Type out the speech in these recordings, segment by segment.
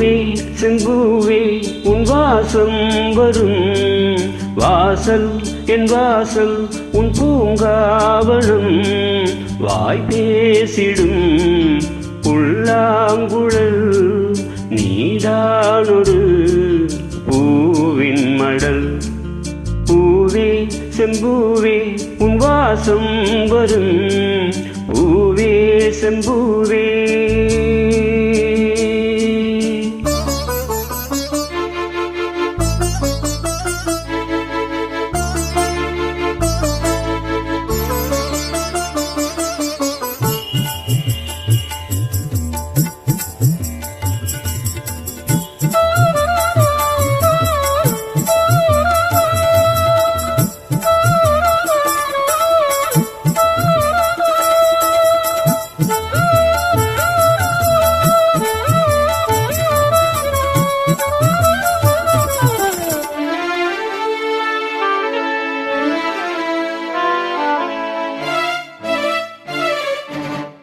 பூவே செம்பூவே உன் வாசம் வரும் வாசல் என் வாசல் உன் பூங்காவனம் வாய் பேசிடும் புல்லாங்குழல் நீதானொரு பூவின் மடல் பூவே செம்பூவே உன் வாசம் வரும் பூவே செம்பூவே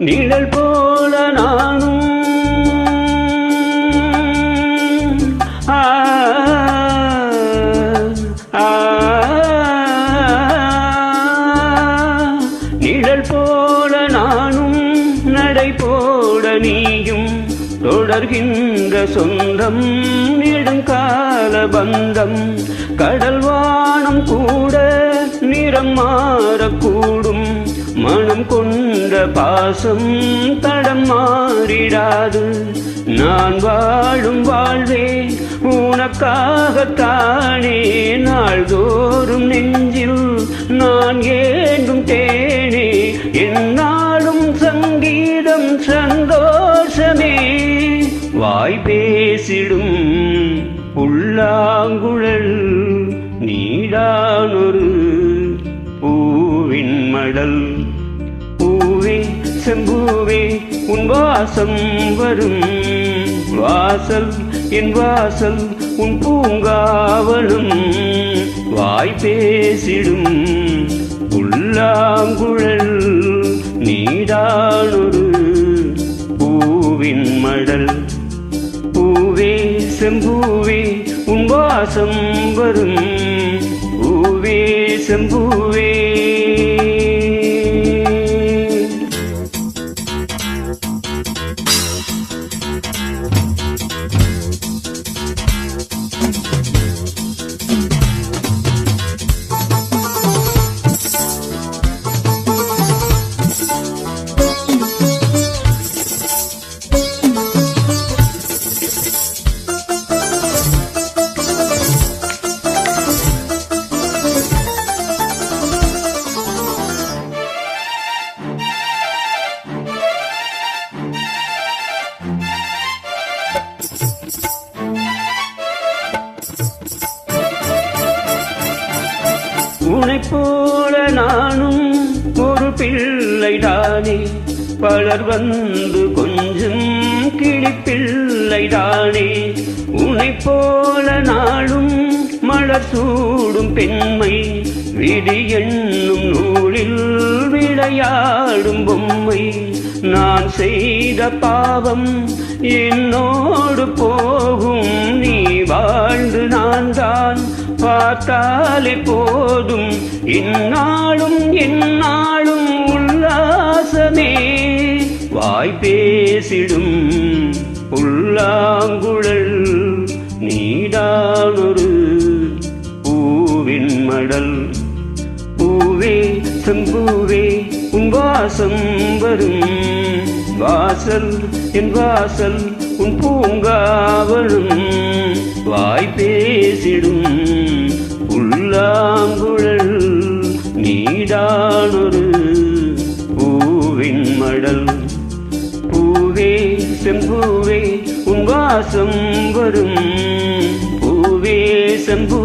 நிழல் போல நானும் நிழல் போல நானும் நடை போட நீயும் தொடர்கின்ற சொந்தம் நெடுங்கால பந்தம் கடல் வானம் கூட நிறம் மாறக்கூடும் மனம் கொண்ட பாசம் தடம் மாறிடாது நான் வாழும் வாழ்வே உனக்காகத்தானே நாள்தோறும் நெஞ்சில் நான் ஏங்கும் தேனே என்னாலும் சங்கீதம் சந்தோஷமே வாய் பேசிடும் புல்லாங்குழல் நீடானொரு பூவின் மடல் பூவே செம்பூவே உன் வாசம் வரும் வாசல் என் வாசல் உன் பூங்காவனம் வாய் பேசிடும் புல்லாங்குழல் நீடானொரு பூவின் மடல் பூவே செம்பூவே உன் வாசம் வரும் பூவே செம்பூவே உன்னைப் போல நானும் ஒரு பிள்ளைதானே பலர் வந்து கொஞ்சம் கிளிப்பிள்ளைதானே உன்னைப் போல நாளும் மலர் சூடும் பெண்மை விதி என்னும் நூலில் விளையாடும் பொம்மை நான் செய்த பாவம் என்னோடு போகும் நீ வாழ்ந்து நான் தான் பார்த்தாலே போதும் இந்நாளும் எந்நாளும் உல்லாசமே வாய் பேசிடும் புல்லாங்குழல் நீடானொரு பூவின் மடல் பூவே செம்பூவே உன் வாசம் வரும் வாசல் என் வாசல் உன் பூங்காவனம் வாய் பேசிடும் புல்லாங்குழல் நீடானொரு பூவின் மடல் பூவே செம்பூவே உன் வாசம் வரும் பூவே செம்பூ